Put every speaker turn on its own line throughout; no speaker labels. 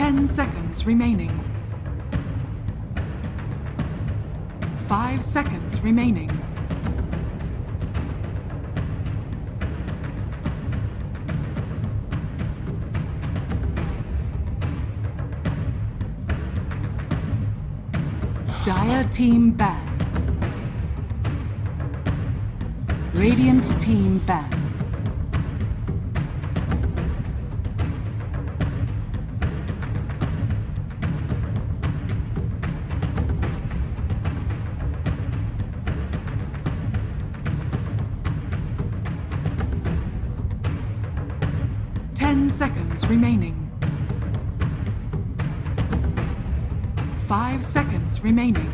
10 seconds remaining. 5 seconds remaining. Dire team ban. Radiant team ban. Seconds remaining. 5 seconds remaining.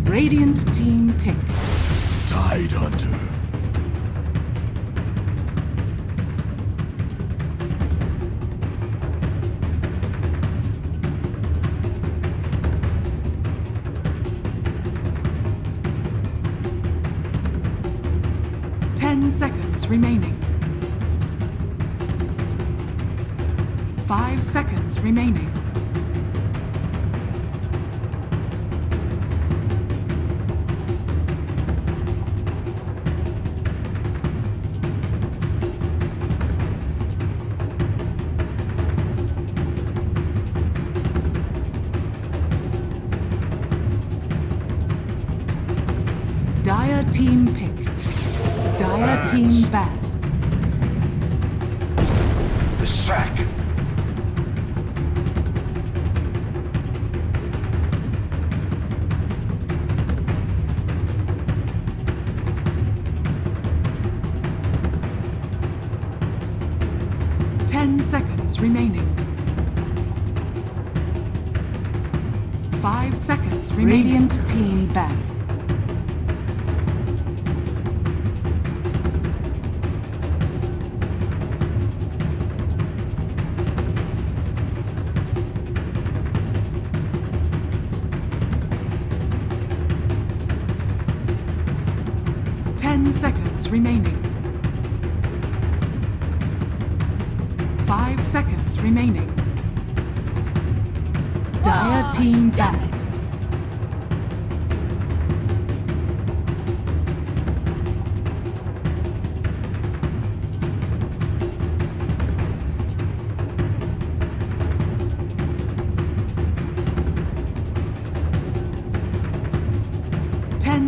Radiant team pick.
Tide Hunter.
Seconds remaining. 5 seconds remaining. Dire team pick. Dire team ban.
The sack.
Seconds remaining. 5 seconds remaining. Radiant team ban. Seconds remaining. 5 seconds remaining. Dire team ban.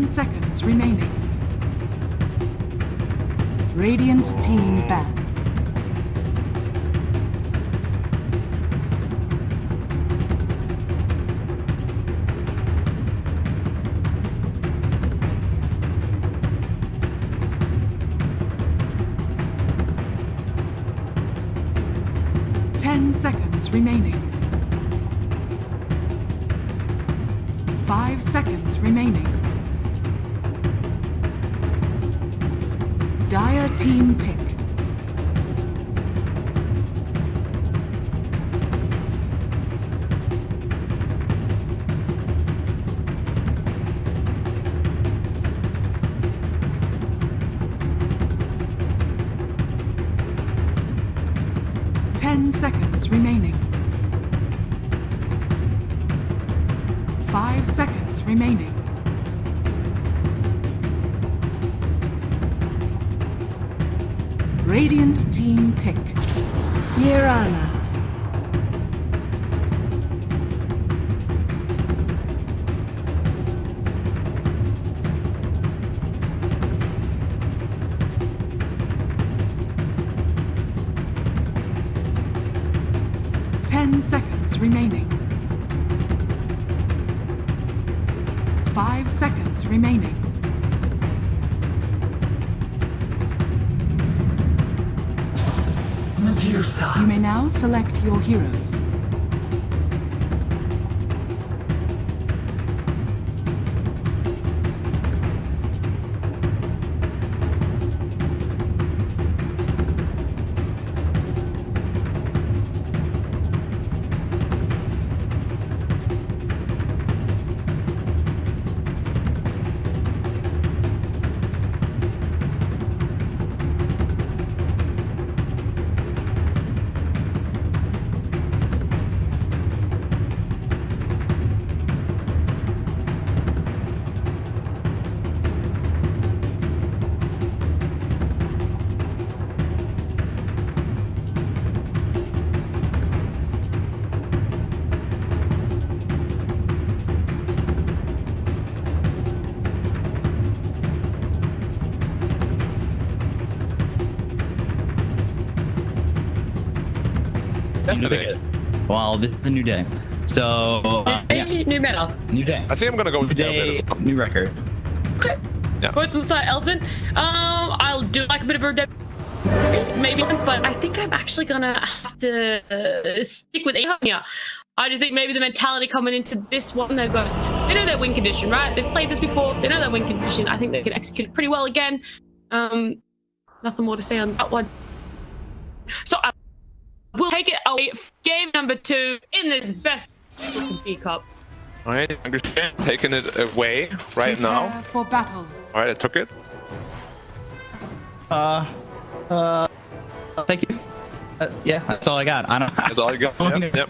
Seconds remaining. Radiant team ban. Seconds remaining. 5 seconds remaining. Dire team pick. Seconds remaining. 5 seconds remaining. Radiant team pick. Mirana. Seconds remaining. 5 seconds remaining. You may now select your heroes.
Well, this is a new day. So, yeah.
New meta.
New day.
I think I'm gonna go with
New day, new record.
Okay.
Yeah.
Go to the side, Elephant. I'll do like a bit of a maybe, but I think I'm actually gonna have to stick with Ahonia. I just think maybe the mentality coming into this one, they know their win condition, right? They've played this before, they know their win condition. I think they can execute it pretty well again. Nothing more to say on that one. So I will take it away. Game number 2 in this best looking B Cup.
All right, understand. Taking it away right
Prepare
now.
for battle.
All right, I took it.
Thank you. Yeah, that's all I got. I don't.
That's all you got. Yep.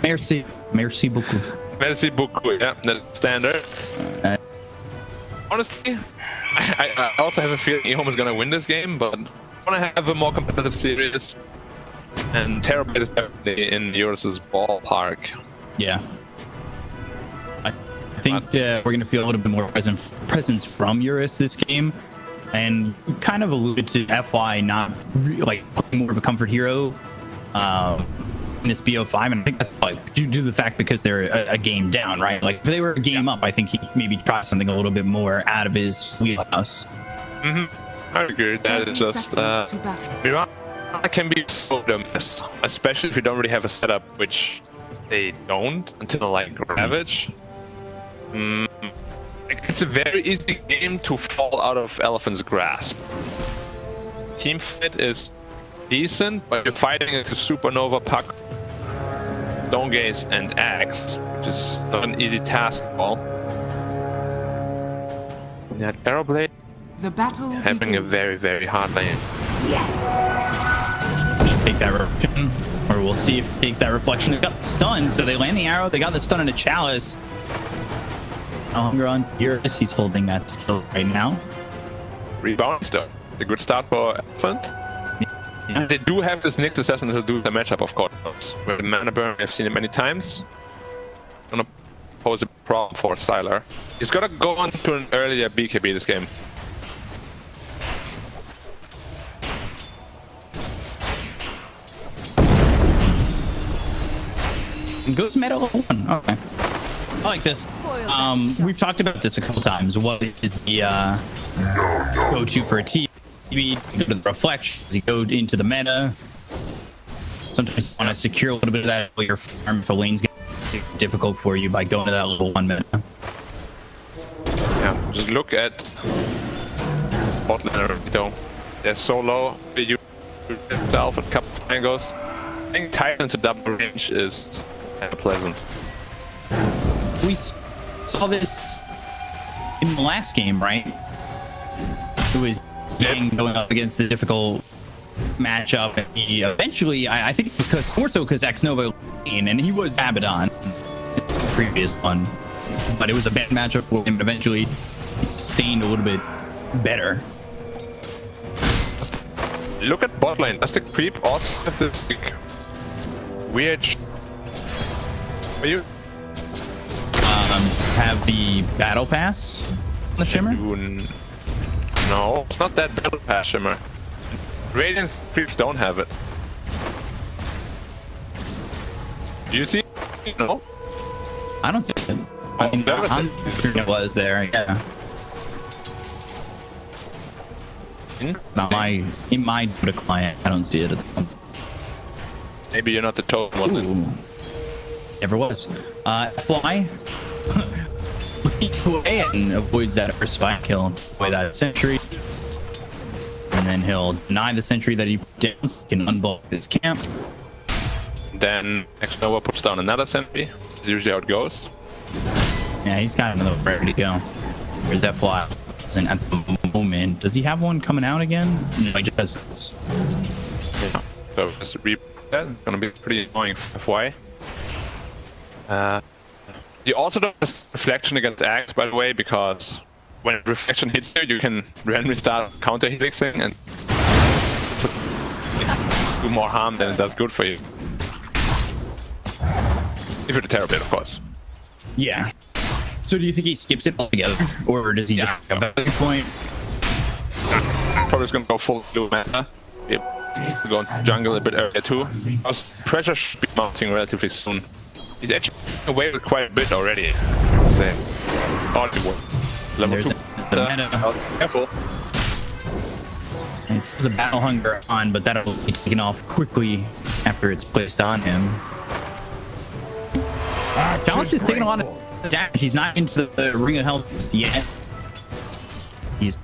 Merci. Merci beaucoup.
Merci beaucoup. Yeah, that's standard. Honestly, I also have a feeling Ehom is gonna win this game, but I want to have a more competitive series. And Terabyte is definitely in yours' ballpark.
Yeah. I think we're going to feel a little bit more presence from Eurus this game. And you kind of alluded to FY not like playing more of a comfort hero in this BO5. And I think that's like due to the fact because they're a game down, right? Like if they were a game up, I think he maybe try something a little bit more out of his wheelhouse.
I agree. That is just Mirana can be so miss, especially if you don't really have a setup, which they don't until like Ravage. It's a very easy game to fall out of Elephant's grasp. Team fit is decent, but you're fighting into Supernova, Puck, Stone Gaze, and Axe, which is not an easy task at all. Yeah, Terrorblade
The battle
having a very, very hard lane.
Take that reflection, or we'll see if it takes that reflection. They got the stun, so they land the arrow. They got the stun in a chalice. Longer on Eurus, he's holding that skill right now.
Rebound still. A good start for Elephant.
Yeah.
They do have this Nyx Assassin to do the matchup, of course. With the mana burn, I've seen it many times. Gonna pose a problem for Styler. He's gotta go on to an earlier BKB this game.
Goes meta level 1. Okay. I like this. We've talked about this a couple times. What is the go-to for a team? You go to the reflections, you go into the meta. Sometimes you want to secure a little bit of that while your farm for lanes get difficult for you by going to that level 1 meta.
Yeah, just look at bot lane though. They're so low. You yourself a couple of angles. I think Titan to double range is kind of pleasant.
We saw this in the last game, right? It was Yang going up against the difficult matchup, and he eventually, I think it was more so because X-Nova, and he was Abaddon in the previous one, but it was a bad matchup for him. Eventually, he sustained a little bit better.
Look at bot lane. Does the creep also have this like, weird? Are you
Have the battle pass on the Shimmer?
No, it's not that battle pass Shimmer. Radiant creeps don't have it. Do you see? No.
I don't see it. I mean, I'm sure it was there. Yeah. Not in my Dota client, I don't see it at the moment.
Maybe you're not the token one.
Ooh. Never was. Fly leaps away and avoids that first spike kill. Away that sentry, and then he'll deny the sentry that he did. Can unblock this camp.
Then X-Nova puts down another sentry. That's usually how it goes.
Yeah, he's kind of ready to go. Where's that fly? And at the moment, does he have one coming out again? No, he just has.
Yeah. So just that. It's gonna be pretty annoying for FY. You also don't have reflection against Axe, by the way, because when reflection hits you, you can randomly start counter helixing and do more harm than it does good for you. If you're the Terrorblade, of course.
Yeah. So do you think he skips it altogether, or does he just have a value point?
Probably just gonna go full blue meta. Yep. Go into jungle a bit earlier too. Because pressure should be mounting relatively soon. He's actually away with quite a bit already. Say, level
There's
2.
the meta.
Careful.
There's the battle hunger on, but that'll be taken off quickly after it's placed on him. Chalice is taking a lot of damage. He's not into the ring of health just yet. He's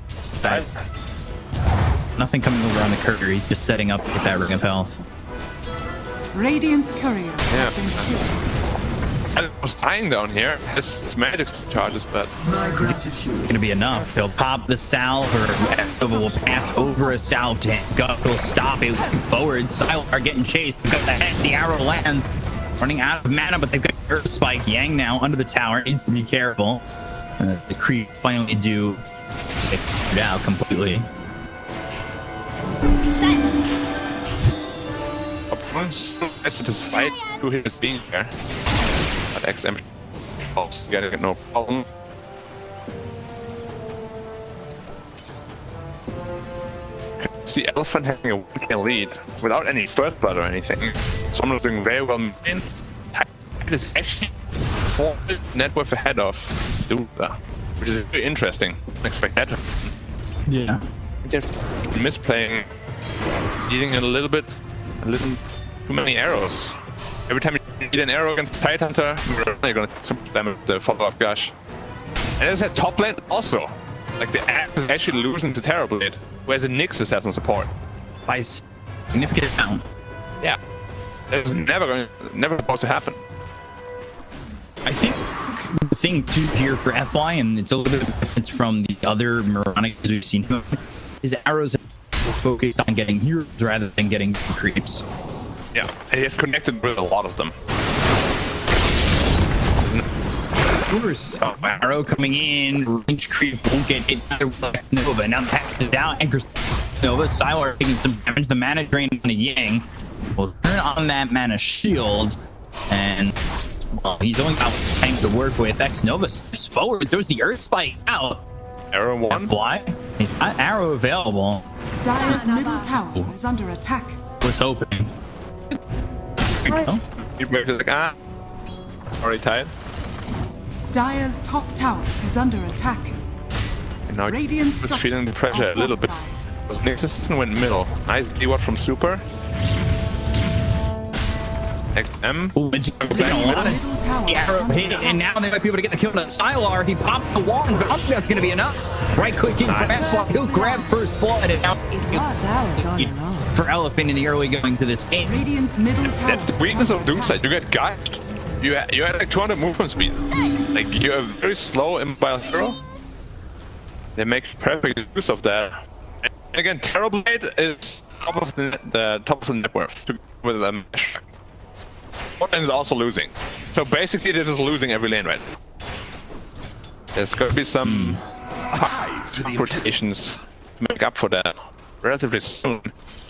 nothing coming over on the courier. He's just setting up with that ring of health.
Radiant's courier has been killed.
I was dying down here. It's magic charges, but
It's gonna be enough. He'll pop the salve, or X-Nova will pass over a salve to Guff. He'll stop it forward. Sylar are getting chased because the hex, the arrow lands. Running out of mana, but they've got Earth Spike. Yang now under the tower, needs to be careful. The creep finally do get cleared out completely.
it's despite who he was being there. But XM also getting no problem. See Elephant having a 1k lead without any first blood or anything. Someone's doing very well. It is actually 4 net worth ahead of DOTA, which is very interesting. I didn't expect that to happen.
Yeah.
They're misplaying, needing a little too many arrows. Every time you need an arrow against Tidehunter, you're gonna take some damage with the follow-up gush. And there's a top lane also. Like the axe is actually losing to Terrorblade, whereas the Nyx is as in support.
By significant amount.
Yeah. That's never supposed to happen.
I think the thing too here for FY, and it's a little bit of a difference from the other Moronics we've seen him, his arrows are focused on getting heroes rather than getting creeps.
Yeah, he has connected with a lot of them.
Arrow coming in, range creep won't get hit by Nova. Now the hex is down, and Nova, Sylar taking some damage. The mana drain on a Yang will turn on that mana shield, and well, he's only got tank to work with. X-Nova steps forward, throws the Earth Spike out.
Arrow 1.
Fly. He's got arrow available.
Dire's middle tower is under attack.
Was hoping. Oh,
You're like, already tired.
Dire's top tower is under attack.
And now
Radiant
just feeling the
structures
pressure
are
a little bit.
fortified.
Because Nexus went middle. Nice D-Ward from Super. XM.
Ooh, it's taking a lot
Middle tower
of the
is
arrow
under
hit,
attack.
and now they might be able to get the kill on Sylar. He popped the wand, but I don't think that's going to be enough. Right click in, grab swap, he'll grab first blood, and now
was ours all along.
for Elephant in the early goings of this game.
Radiant's middle tower.
That's the weakness of Doomside. You get gushed. You had like 200 movement speed. Like you are very slow in mobile hero. They make perfect use of that. And again, Terrorblade is top of the top of the net worth with a mesh. And is also losing. So basically, they're just losing every lane right now. There's going to be some rotations to make up for that relatively soon.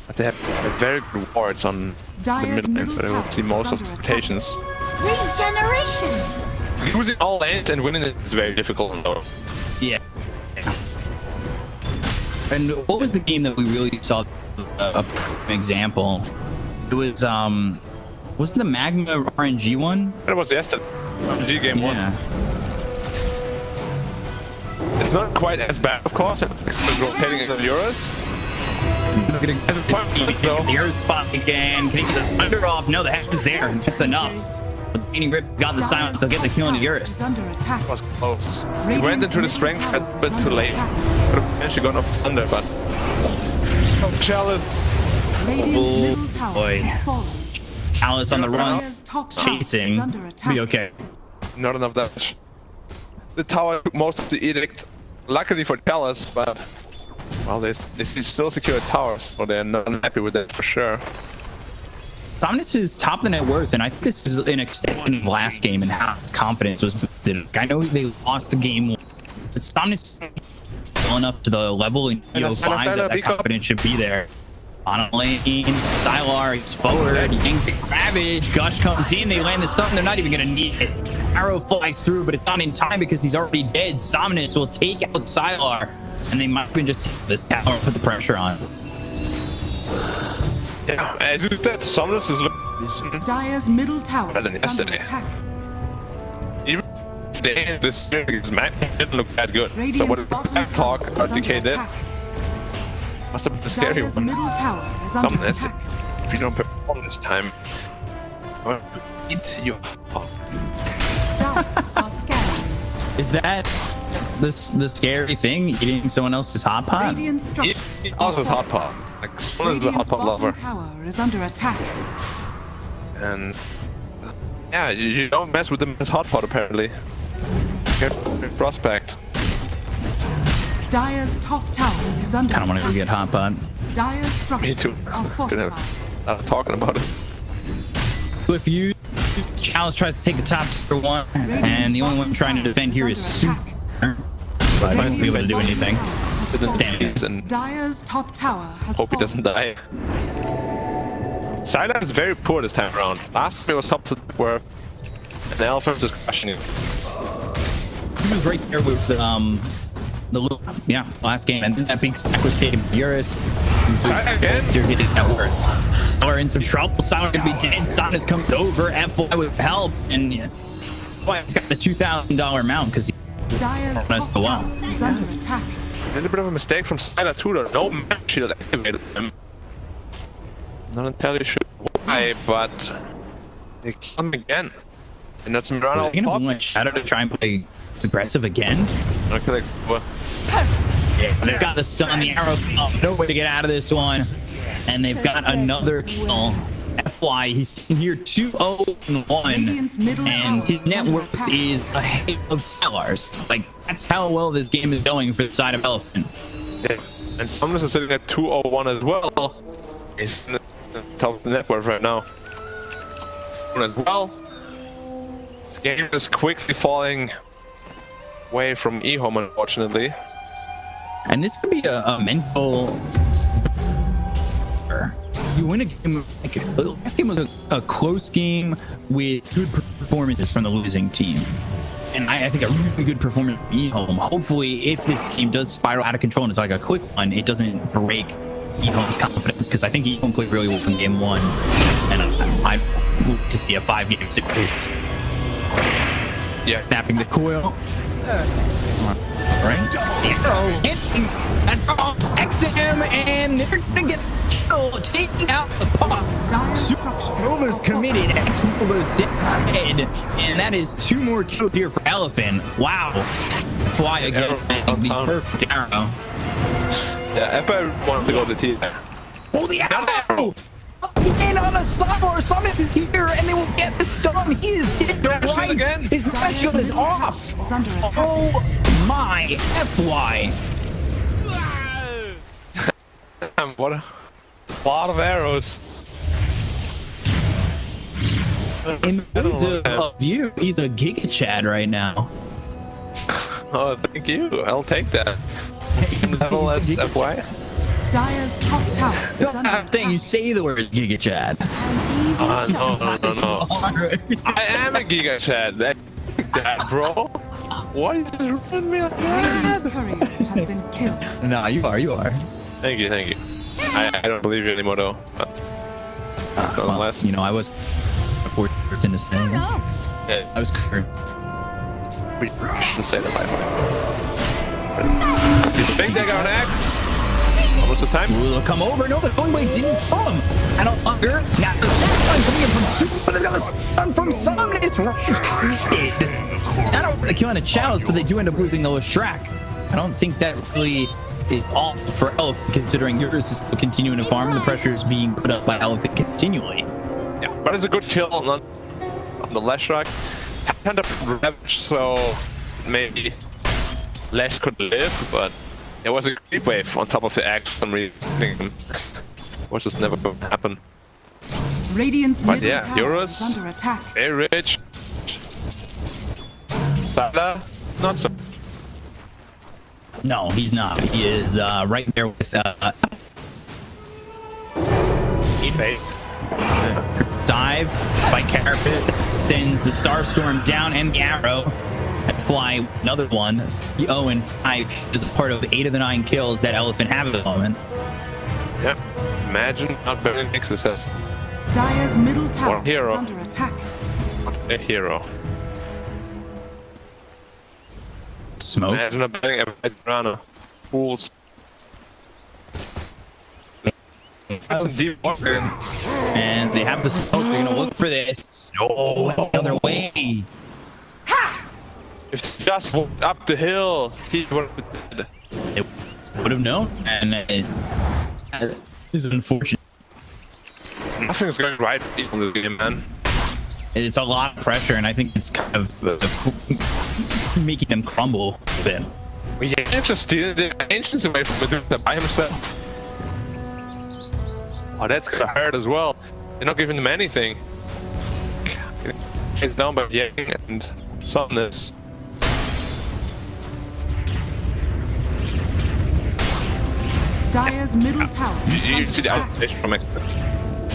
But they have very good wards on the mid lane, so they will see most of the rotations.
Regeneration!
Losing all lanes and winning it is very difficult.
Yeah. And what was the game that we really saw a example? It was wasn't the Magma RNG one?
That was yesterday. RNG game one.
Yeah.
It's not quite as bad, of course. It's rotating into Euros.
The Earth spot again. Can he get this under off? No, the Hex is there. That's enough. But Painting Rip got the silence. They'll get the kill into Eurus.
Under attack.
It was close. He went into the strength a bit too late. Could have potentially gone off Thunder, but Chalice.
Radiant's middle tower
boy.
has fallen.
Alice on the run,
Dire's top tower is
chasing.
under attack.
Be okay.
Not enough damage. The tower took most of the edict. Luckily for Chalice, but well, they still secure towers, so they're not happy with that for sure.
Dominus is top of the net worth, and I think this is an extension of last game and how confidence was boosted. I know they lost the game, but Dominus going up to the level in BO5 that confidence should be there. On lane, Sylar is forward, Yang's Ravage, Gush comes in, they land the stun, they're not even gonna need it. Arrow flies through, but it's not in time because he's already dead. Somnus will take out Sylar, and they might even just take this tower and put the pressure on.
Yeah, as you said, Somnus is looking
Dire's middle tower
better than
is under
yesterday.
attack.
Even today, this match didn't look that good. So
Radiant's
what
bottom
did talk
tower
about
is under
DK did?
attack.
Must have been a scary
Dire's
one.
middle tower is under
Somnus,
attack.
if you don't perform this time, well, eat you.
Dire are scanning.
Is that the scary thing? Eating someone else's hot pot?
Radiant structures
It's
are
also hot pot.
fortified.
Like, someone is a hot
Radiant's
pot
bottom
lover.
tower is under attack.
And yeah, you don't mess with them as hot pot apparently. Good prospect.
Dire's top tower is under
I don't want
attack.
to get hot pot.
Dire's
Me too.
structures are
Gonna
fortified.
start talking about it.
If you Chalice tries to take the top tier one, and the only one trying to defend here is Super. But I won't be able to do anything. Standing.
And
Dire's top tower has
hope he
fallen.
doesn't die. Sylar is very poor this time around. Last time it was top to the worth, and the Elephant is crushing it.
He was right there with the loop. Yeah, last game, and then that big stack was taken by Eurus.
Sylar again?
You're getting that worth. Sylar in some trouble. Sylar gonna be dead. Sona's coming over. FY with help, and that's why he's got the $2,000 mount because
Dire's
That's
top
the
tower
one.
is under attack.
A little bit of a mistake from Sylar too, though. No map shield activated him. Not entirely sure why, but they kill him again. And that's some run
Are
out
they gonna
top.
want Shadow to try and play aggressive again?
Okay, like, well,
They've got the stun, the arrow, no way to get out of this one, and they've got another kill. FY, he's here 2-0-1, and his net worth is ahead of Sylar's. Like, that's how well this game is going for the side of Elephant.
yeah. And Somnus is sitting at 201 as well. He's in the top of the net worth right now. As well. This game is quickly falling away from eHome, unfortunately.
And this could be a mental... You win a game, like, last game was a close game with good performances from the losing team. And I think a really good performance from eHome. Hopefully, if this game does spiral out of control and it's like a quick one, it doesn't break eHome's confidence, because I think eHome played really well in game one. And I hope to see a 5-game series.
Yeah.
Snapping the coil. Right? That's all. XM, and they're gonna get killed, taking out the pop.
Dire's structures
Nova's
are
committed,
fortified.
X-Nova's dead, and that is 2 more kills here for Elephant. Wow. Fly again, the perfect arrow.
Yeah, if I wanted to go to T.
Oh, the arrow! In on a Summer! Summons is here and they will get the stun! He is dead to
Shield
right!
again?
His
Dire's
shield is
middle tower
off!
is under attack.
Oh my FY!
What a lot of arrows.
In the words of you, he's a Giga Chad right now.
Oh, thank you. I'll take that. Level as FY.
Dire's top tower is under
Thing
attack.
you say the word Giga Chad.
An easy kill.
No. I am a Giga Chad. That bro. Why did you ruin me like
Radiant's
that?
courier has been killed.
No, you are.
Thank you. I don't believe you anymore though.
Well,
Nonetheless.
you know, I was 40% to say.
Yeah,
I was covered.
we shouldn't say that by the way. He's a big dagger on axe. Almost this time.
Ooh, they'll come over. No, the only way didn't come. I don't longer. Now the stun coming in from Super, but they've got the stun from Sun. It's right. I don't really kill on a chalice, but they do end up losing the Lashrak. I don't think that really is all for Elf, considering yours is still continuing to farm. The pressure is being put up by Elephant continually.
Yeah, but it's a good kill on the Lashrak. Kind of ravage, so maybe Lash could live, but there was a creep wave on top of the axe for some reason, which just never going to happen.
Radiant's
But
middle
yeah,
tower
Euros.
is under attack.
Very rich. Sala, not so.
No, he's not. He is right there with dive by Carpet, sends the Starstorm down and the arrow. And fly another one. 0 and 5 is a part of 8 of the 9 kills that Elephant have at the moment.
Yeah, imagine not burning success.
Dire's middle tower is
hero.
under attack.
A hero.
Smoke.
Imagine not burning a Rana. Fools. That's a deep water.
And they have the smoke. They're gonna look for this. No, another way.
If he just walked up the hill, he would have been dead.
They would have known, and it is unfortunate.
Nothing's going right in this game, man.
It's a lot of pressure, and I think it's kind of making them crumble a bit.
We can't just steal the ancients away from Medusa by himself. Oh, that's gonna hurt as well. They're not giving him anything. It's down by Yang and Summness.
Dire's middle tower is
You
under
see the
attack.
outage from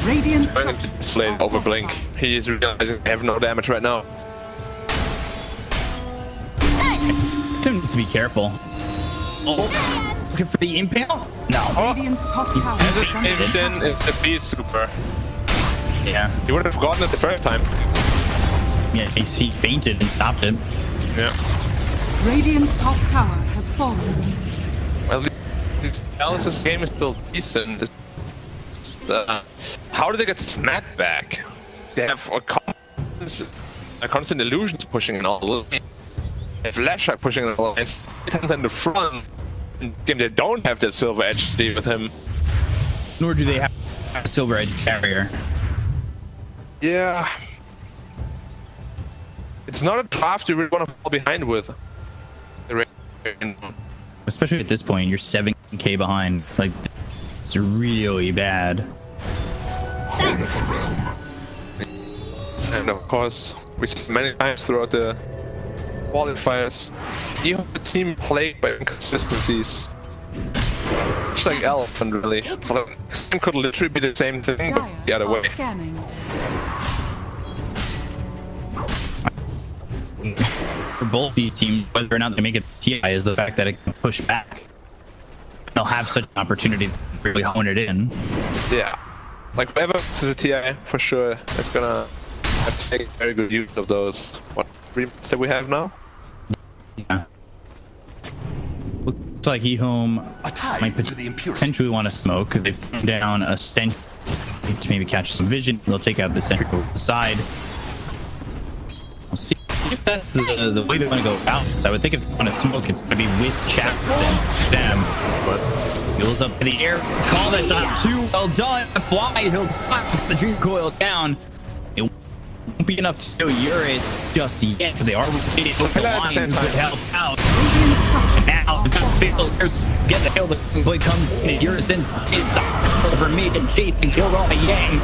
Radiant's
Going
structures
to slay
are
over Blink.
fortified.
He is realizing I have no damage right now.
Tim needs to be careful. Oh, looking for the impale? No.
Radiant's top tower is under
Hesitation
attack.
is the beat super.
Yeah.
He would have gotten it the first time.
Yeah, he fainted and stopped it.
Yeah.
Radiant's top tower has fallen.
Well, this Alice's game is still decent. How did they get Smack back? They have a constant illusions pushing in all. They have Lashak pushing in all. And then the front game, they don't have that silver edge with him.
Nor do they have a silver edge carrier.
Yeah. It's not a draft you really want to fall behind with.
Especially at this point, you're 7k behind. Like, it's really bad.
And of course, we see many times throughout the qualifiers, you have a team plagued by inconsistencies. It's like Elephant, really. It could literally be the same thing, but the other
Dire
way.
are scanning.
For both these teams, whether or not they make it TI, is the fact that it can push back. They'll have such an opportunity to really hone it in.
Yeah. Like, whoever to the TI, for sure, is gonna have to take very good use of those. What, 3 months that we have now?
Yeah. Looks like E-Home might potentially want to smoke. They've thrown down a stench to maybe catch some vision. They'll take out the sentry over the side. We'll see if that's the way they want to go about this. I would think if they want to smoke, it's going to be with Chaps and Sam. But heals up in the air. Call that's on 2. Well done. Fly. He'll put the dream coil down. It won't be enough to kill Eurus just yet. They are ready to the line to help out. And now, get the hell the boy comes in. Eurus inside over me and Jason killed all the Yang.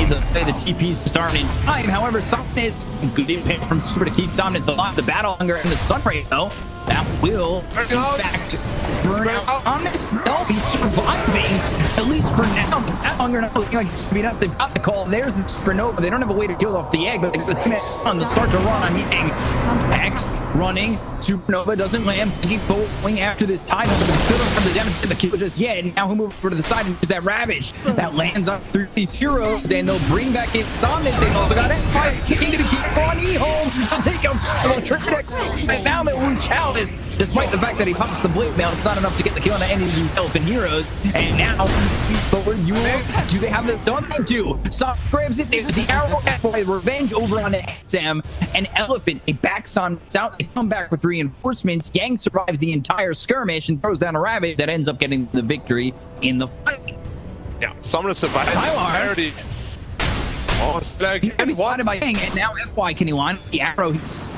The TP's starting in time. However, Somnus good impact from Super to keep Somnus alive. The battle hunger and the sunray though, that will in fact burn out Somnus. No, he's surviving at least for now. The battle hunger not looking like speed up. They've got the call. There's the supernova. They don't have a way to kill off the egg, but the sun to start to run on Yang. X running. Supernova doesn't land. Keep going after this tide. Still don't have the damage to the kill just yet. And now he'll move over to the side and use that Ravage that lands up through these heroes, and they'll bring back in Somnus. They've also got Empire King to keep on E-Home. They'll take out Tridex. And now they will Chalice, despite the fact that he pops the blade mail, it's not enough to get the kill on the end of these Elfin heroes. And now forward, do they have the stun? They do. Soft grabs it. There's the arrow for revenge over on Sam and Elephant. They back Somnus out. They come back with reinforcements. Yang survives the entire skirmish and throws down a Ravage that ends up getting the victory in the fight.
Yeah, Somnus survived. Already. Oh, it's like,
he's gonna be spotted by Yang, and now FY can he want the arrow? He's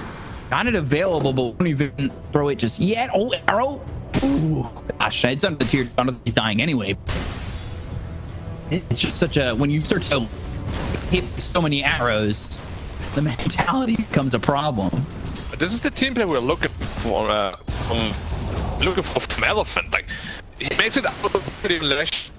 got it available, but won't even throw it just yet. Oh, arrow! Ooh, gosh, it's under the tier. He's dying anyway. It's just such a when you start to hit so many arrows, the mentality becomes a problem.
This is the team that we're looking for from Elephant. Like he makes it out pretty Lash.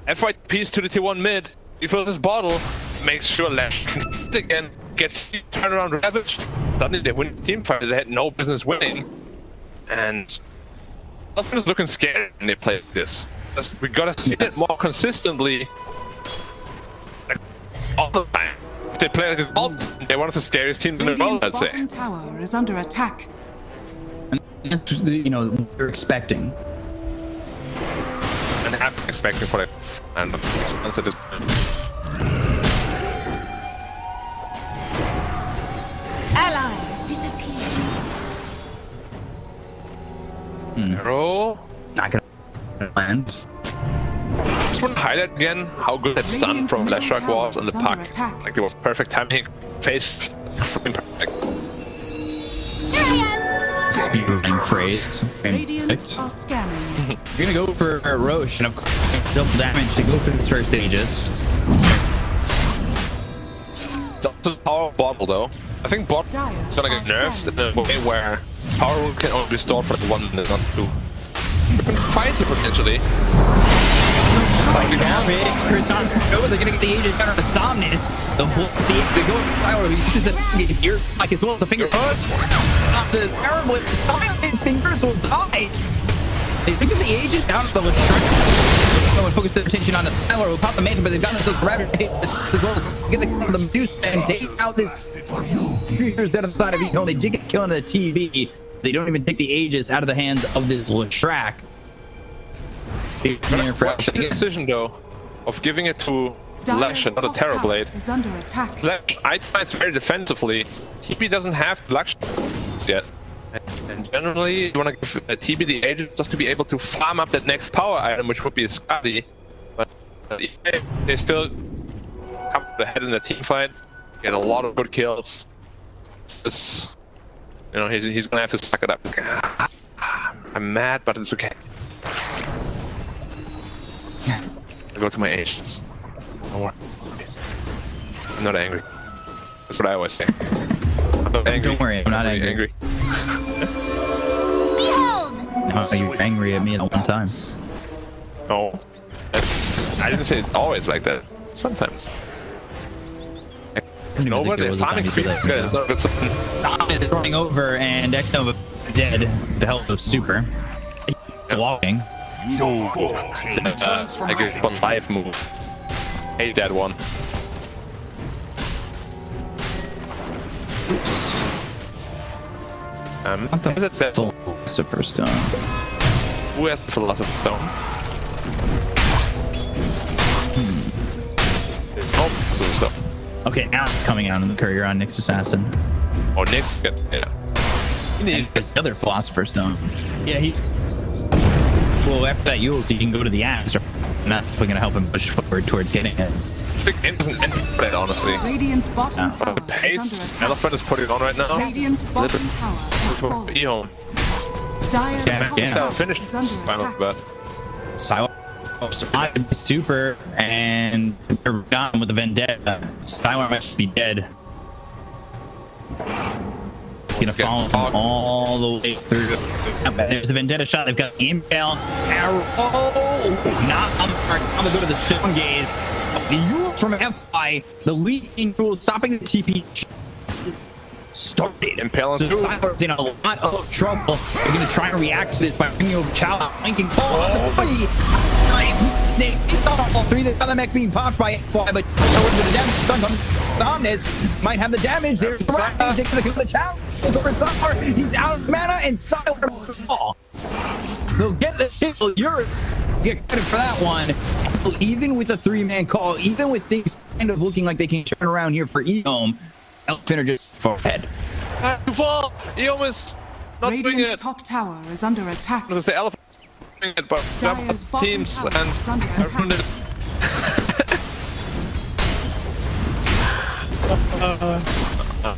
FYPs to the T1 mid. He fills his bottle, makes sure Lash can hit again, gets turnaround Ravage. Suddenly they win the team fight they had no business winning. And Elephant is looking scared when they play like this. We gotta see it more consistently. Like, all the time. If they play like this all the time, they're one of the scariest teams in the world, I'd say.
Bottom tower is under attack.
And that's, you know, we're expecting.
And I'm expecting for it. And answer this.
Allies disappear.
Arrow.
Not gonna land.
Just want to highlight again how good that stun from Lashrak was on the puck. Like it was perfect timing, face perfect.
Here I am.
Speedrunning phrase.
Radiant are scanning.
You're gonna go for Roche, and of course, double damage to go for the first stages.
It's also the power of bottle though. I think bottle is gonna get nerfed in a way where power can only be stored for 1 minute, not 2. We can fight it potentially.
They're gonna get the Aegis out of the Somnus. They go power. He uses the ears like as well as the finger. The terrible Somnus fingers will die. They pick up the Aegis out of the Latrak. And focus their attention on the Stellar who pop the mansion, but they've gotten themselves rabbit as well as get the Medusa and take out this creatures down the side of Eco. They did get killed on the TV. They don't even take the Aegis out of the hands of this Latrak.
Watch the decision though of giving it to Lash and not a Terror Blade.
Is under attack.
Lash, I fight very defensively. TB doesn't have the luxury yet. And generally, you want to give TB the agent just to be able to farm up that next power item, which would be a Scotty. But they still come ahead in the team fight, get a lot of good kills. It's, you know, he's gonna have to suck it up. I'm mad, but it's okay. I go to my agents. Don't worry. I'm not angry. That's what I always say. I'm not angry.
Don't worry, I'm not angry.
Behold!
No, you're angry at me at one time.
No. I didn't say it's always like that. Sometimes. You know what? If farming feels good, it's not good.
Somnus is running over and Xnova dead with the help of Super. Walking.
I guess it's a live move. Hate that one.
Oops.
That's the
Philosopher's Stone.
Who has the Philosopher's Stone?
Okay, now it's coming out in the courier on Nyx Assassin.
Oh, Nick's good. Yeah. You need
There's the other Philosopher's Stone. Yeah, he's... Well, after that Yule's, he can go to the axe, and that's going to help him push forward towards getting it.
the game doesn't end for it, honestly.
Radiant's bottom
The
tower is under
pace
attack.
Elephant is putting it on right now.
Radiant's bottom tower is falling.
Eon.
Dire's top
yeah.
tower
Finished.
is under
Final
attack.
bet.
Silent super, and they're gone with the vendetta. Silent might be dead. It's gonna follow him all the way through. There's the vendetta shot. They've got the impale arrow. Not on the mark. I'm gonna go to the stone gaze. The Yules from FI, the leading Yule, stopping the TP. Started.
Impale
So Siler's in a lot of trouble. They're gonna try and react to this by bringing over Chow, flanking nice snake. All three. The other mech being popped by FI, but the damage stun comes. Somnus might have the damage. There's the Chow. Over Siler. He's out of mana, and Siler. They'll get the kill. Get credit for that one. So even with a three-man call, even with things kind of looking like they can turn around here for Eom, Elephant are just ahead.
To fall. Eom is not doing
Radiant's
it.
top tower is under attack.
I was gonna say Elephant is doing it, but
Dire's bottom
teams
tower
and
is under
I ruined it.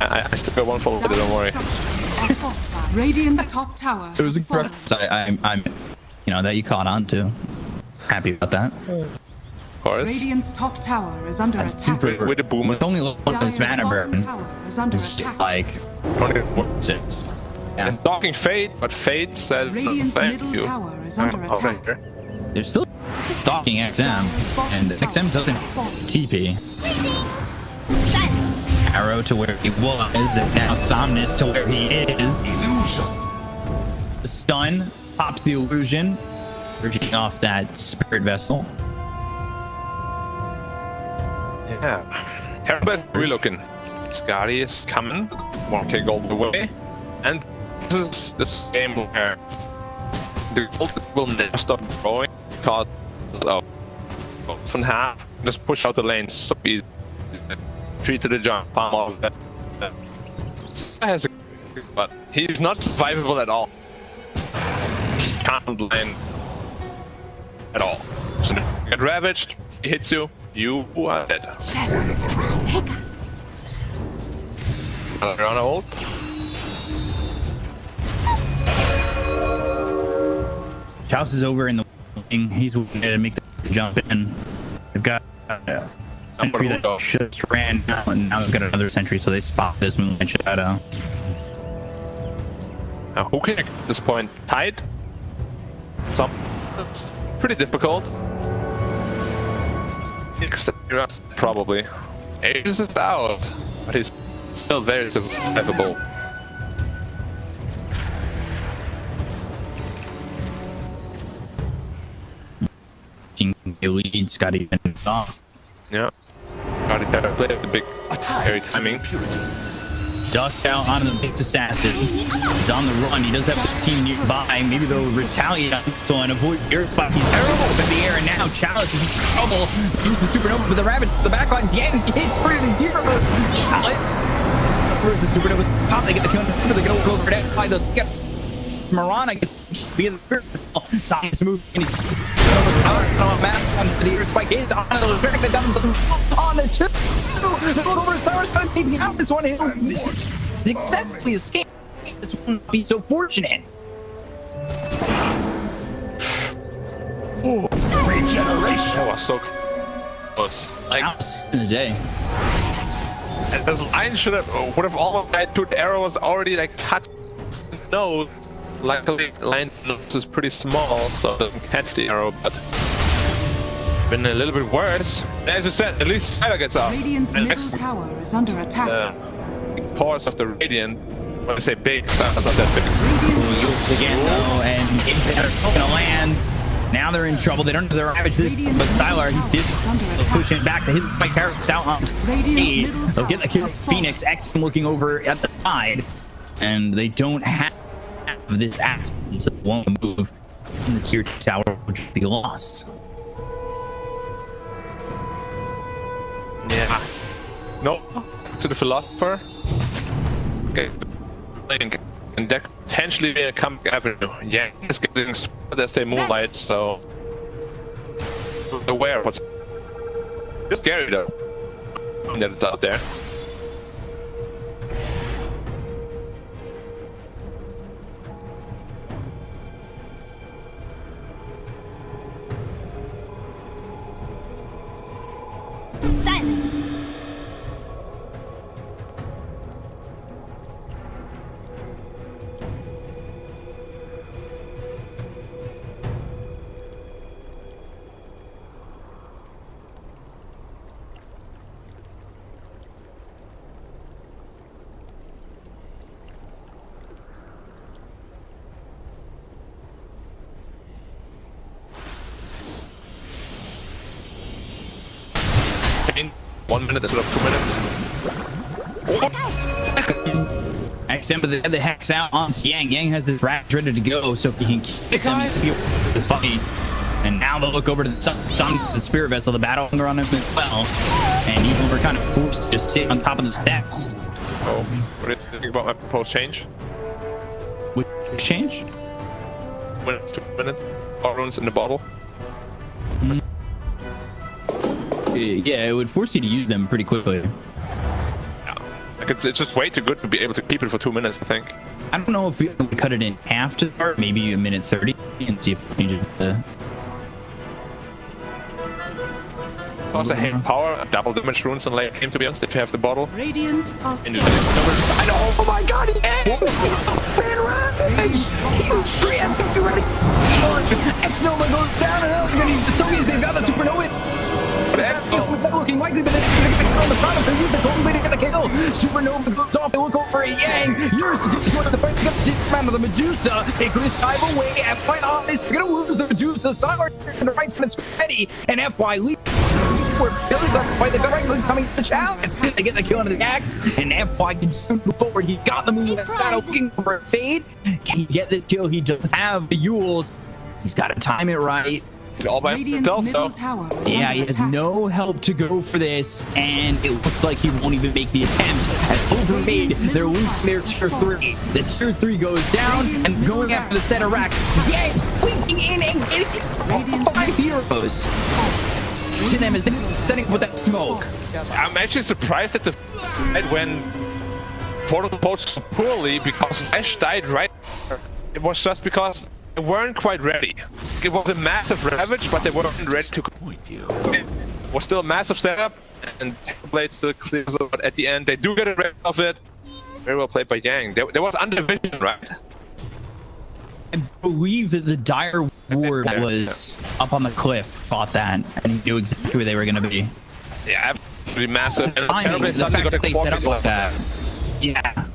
I still got one follow, but don't worry.
Radiant's top tower.
It was
has fallen.
incredible. I'm, you know, that you caught on to. Happy about that.
Of course.
Radiant's top tower is under attack.
Super.
With the boomers.
It's only one of this
Dire's
mana
bottom
burn.
tower is under
It's just
attack.
like six. Yeah.
And talking Fate, but Fate says
Radiant's
thank
middle
you.
tower is under
Oh,
attack.
okay.
They're still stalking XM, and XM doesn't TP. Arrow to where he was, and now Somnus to where he is.
Illusion.
The stun pops the illusion, purging off that spirit vessel.
Yeah. Herbert relooking. Scotty is coming. 1k gold away. And this is game where the gold will never stop growing because of often half. Just push out the lanes so easy. 3 to the jump, palm off that. But he's not survivable at all. He can't lane at all. So you get ravaged, he hits you, you are dead.
Shadows, take us.
Another on a ult.
Chaos is over in the wing. He's willing to make the jump in. They've got a sentry that just ran out, and now they've got another sentry, so they spot this Moonlight Shadow.
Now, who can at this point? Tide? Some. It's pretty difficult. Probably. Aegis is out, but he's still very survivable.
Lead Scotty finished off.
Yeah. Scotty Terra played the big very timing.
Dust out on the big assassin. He's on the run. He does have his team nearby. Maybe they'll retaliate on this one. Avoids air spot. He's terrible up in the air, and now Chalice is in trouble. Use the supernova for the rabbit. The backlines. Yeah, he hits for the hero. Chalice. Where's the supernova? Pop. They get the kill. They go over that by the Marana gets via the spirit. Science move. And he's on the air spike is on the track that down on the two. The gold over Cyrus got to take out this one. This is successfully escaped. This won't be so fortunate.
Regeneration.
That was so close. Like,
in the day.
and this line would have almost died to the arrow was already like touched. No, luckily line nose is pretty small, so it doesn't catch the arrow, but been a little bit worse. As you said, at least Siler gets out.
Radiant's
And
middle
next
tower is under attack.
big pores of the Radiant. When I say big, Siler's not that big.
Yules again, though, and they're gonna land. Now they're in trouble. They don't have their ravage this, but Sylar, he's dizzy. They'll push him back to his spike carrots out on speed. They'll get the kill. Phoenix X looking over at the side, and they don't have this axe, so they won't move. And the tier 2 tower would be lost.
Yeah. No. To the philosopher. Okay. Link. And that potentially be a comeback avenue. Yang is getting spotted as they moonlight, so aware of what's it's scary though. That it's out there.
Silence!
In 1 minute instead of 2 minutes.
XM with the hex out onto Yang. Yang has this rat ready to go, so he can kick them this fight. And now they'll look over to the spirit vessel. The battle on him as well. And even we're kind of forced to just sit on top of the steps.
Oh, what do you think about my proposed change?
Which change?
Minutes, 2 minutes. All runes in the bottle.
Yeah, it would force you to use them pretty quickly.
Yeah. Like it's just way too good to be able to keep it for 2 minutes, I think.
I don't know if we would cut it in half to start, maybe a minute 30, and see if we can just
Also, hate power, double damage runes in late game, to be honest, if you have the bottle.
Radiant are
And just I know, oh my god,
X-Nova goes down and out. They're gonna use the Soviets. They've got the supernova. It's not looking likely, but they're gonna get the kill on the side. They use the golden way to get the kill. Supernova goes off. They look over at Yang. Yours is one of the fights against the man of the Medusa. They could dive away and fight off. They're gonna lose the Medusa. Siler and the right side is ready. And FY lead. Where Billy's on the fight, they've got right coming to the challenge. They get the kill into the axe, and FY can soon move forward. He got the move. Shadow looking for a fade. Can he get this kill? He does have the Yules. He's got to time it right.
He's all by
Radiant's
himself,
middle
so
tower is
Yeah,
under
he has
attack.
no help to go for this, and it looks like he won't even make the attempt. As Overmade, they're losing their tier 3. The tier 3 goes down, and going after the set of racks. Yay! Winking in and getting 5 heroes to them as they setting up with that smoke.
I'm actually surprised that the fight when Portal posed so poorly because Ash died right there. It was just because they weren't quite ready. It was a massive ravage, but they weren't ready to
Point you.
it was still a massive setup, and Blade still clears it, but at the end they do get rid of it. Very well played by Yang. There was undervision, right?
I believe that the Dire Ward was up on the cliff, fought that, and he knew exactly where they were going to be.
Yeah, absolutely massive. And
Timing,
Terrorblade
the
suddenly
fact
got a
that they set up
quarter
like that. Yeah.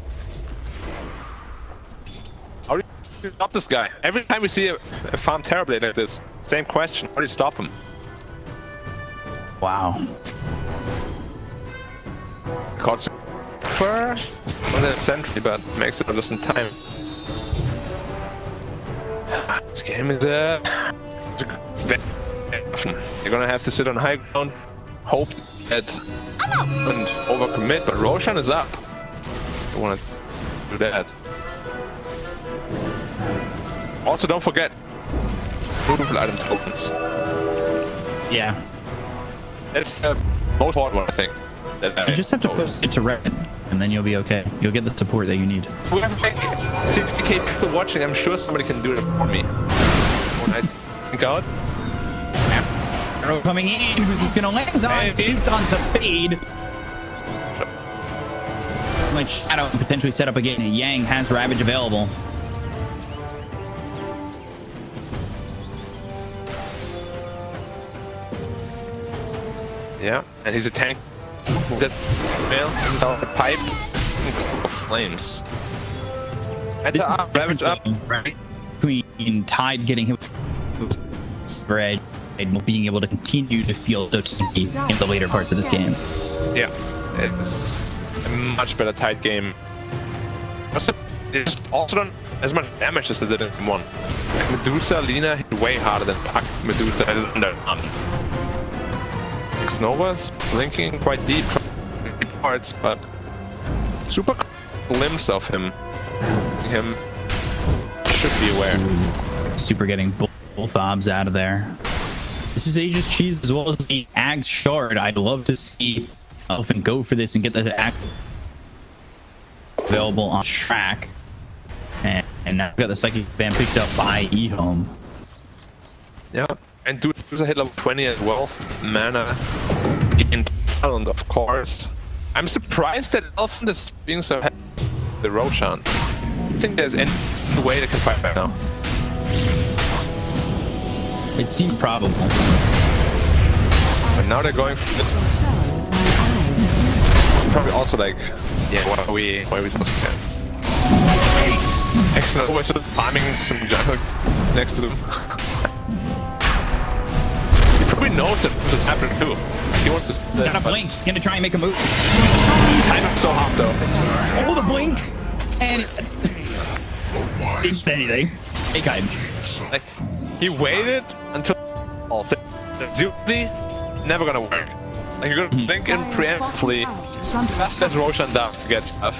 How do you stop this guy? Every time we see a farm Terrorblade like this, same question. How do you stop him?
Wow.
Caught first. Well, there's sentry, but makes it just in time. This game is very often. You're gonna have to sit on high ground, hope that and overcommit, but Roshan is up. You wanna do that. Also, don't forget movable item tokens.
Yeah.
That's the most important one, I think.
You just have to push it to red, and then you'll be okay. You'll get the support that you need.
We have like 60k people watching. I'm sure somebody can do it for me. When I think out.
Arrow coming in. Who's this gonna land on?
Maybe.
It's on to fade. Like Shadow potentially set up again. And Yang has Ravage available.
Yeah, and he's a tank. That fail the pipe of flames. And
This is
Ravage up.
right? Between Tide getting him red and being able to continue to feel so teamy in the later parts of this game.
Yeah, it's a much better tight game. It's also done as much damage as they did in game 1. Like Medusa, Lina hit way harder than Puck. Medusa is underarmed. X-Nova's blinking quite deep parts, but super glimpse of him. Him should be aware.
Super getting both obs out of there. This is Aegis Cheese as well as the Axe Shard. I'd love to see Elephant go for this and get the Axe available on track. And now we've got the Psychic Band picked up by eHome.
Yeah, and do a hit level 20 as well. Mana, gain talent, of course. I'm surprised that Elephant is being so heavy with the Roshan. I think there's any way they can fight right now.
It seemed probable.
But now they're going for it. Probably also like, yeah, why are we supposed to get? Excellent, we're just farming some jungle next to them. He probably knows that this is happening too. He wants to.
Got a blink. He's gonna try and make a move.
Time so hot though.
Oh, the blink! And didn't anything. Hey, guys.
Like, he waited until all duty never gonna work. Like you're gonna blink in preemptively fast as Roshan does to get stuff.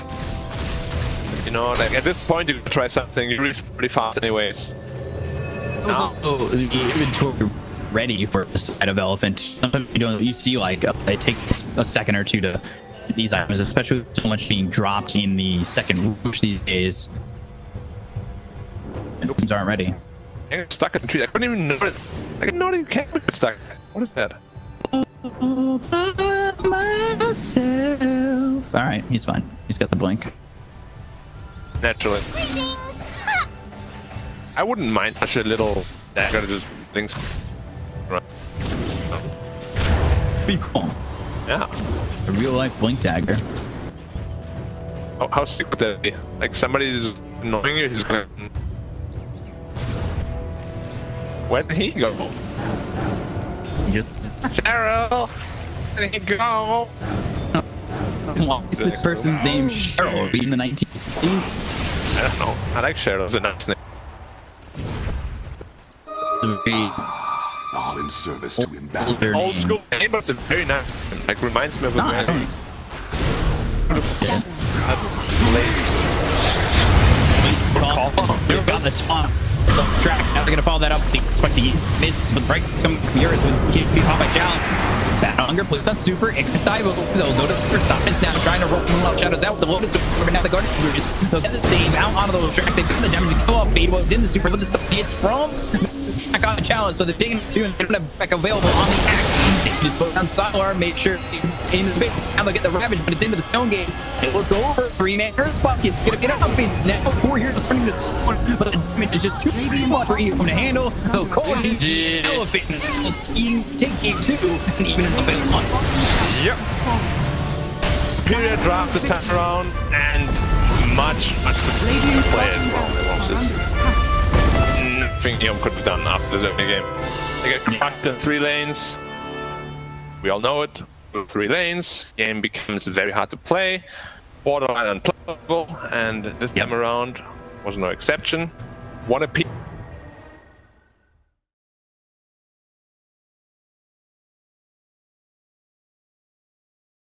You know, like at this point you can try something. You reach pretty fast anyways. Now,
the inventory ready for a side of Elephant. Sometimes you see like they take a second or two to these items, especially with so much being dropped in the second rush these days. And opens aren't ready.
I got stuck in the tree. I couldn't even know it. I didn't know that you can't get stuck. What is that?
Myself. All right, he's fine. He's got the blink.
Naturally. I wouldn't mind such a little dagger that just blinks.
Be cool.
Yeah.
A real life blink dagger.
How sick would that be? Like somebody is annoying you, he's gonna. Where did he go? Cheryl! Where did he go?
Why is this person's name Cheryl? In the 1950s?
I don't know. I like Cheryl. It's a nice name.
All in service to imbalance.
Old school name, but it's a very nice name. Like reminds me of a man.
You're about the top track. Now they're gonna follow that up. They expect the miss with break coming from yours with Kid be caught by challenge. Bad hunger, please not super. Ignis dive. They'll go to the sides now, trying to roll Moonlight Shadows out. The loaded super now the Guardian Rouges. They'll get the same out onto the track. They've got the damage to kill off. Fade was in the super, but the stuff hits from back on the challenge. So they're digging into and they don't have back available on the axe. They just slow down Sylar, make sure he's in the base. Now they'll get the Ravage, but it's into the Stone Gaze. It will go over. 3-man Earth Bucket. Gonna get up. It's now 4 heroes running the sword, but the damage is just too much for Evo to handle. So Cody, Elephant, take game 2, and even a little bit of fun.
Yep. Superior drop this time around, and much play as well. Nothing Evo could have done after this early game. They get cracked in 3 lanes. We all know it. 3 lanes, game becomes very hard to play, borderline unplayable, and this time around was no exception. 1 apiece.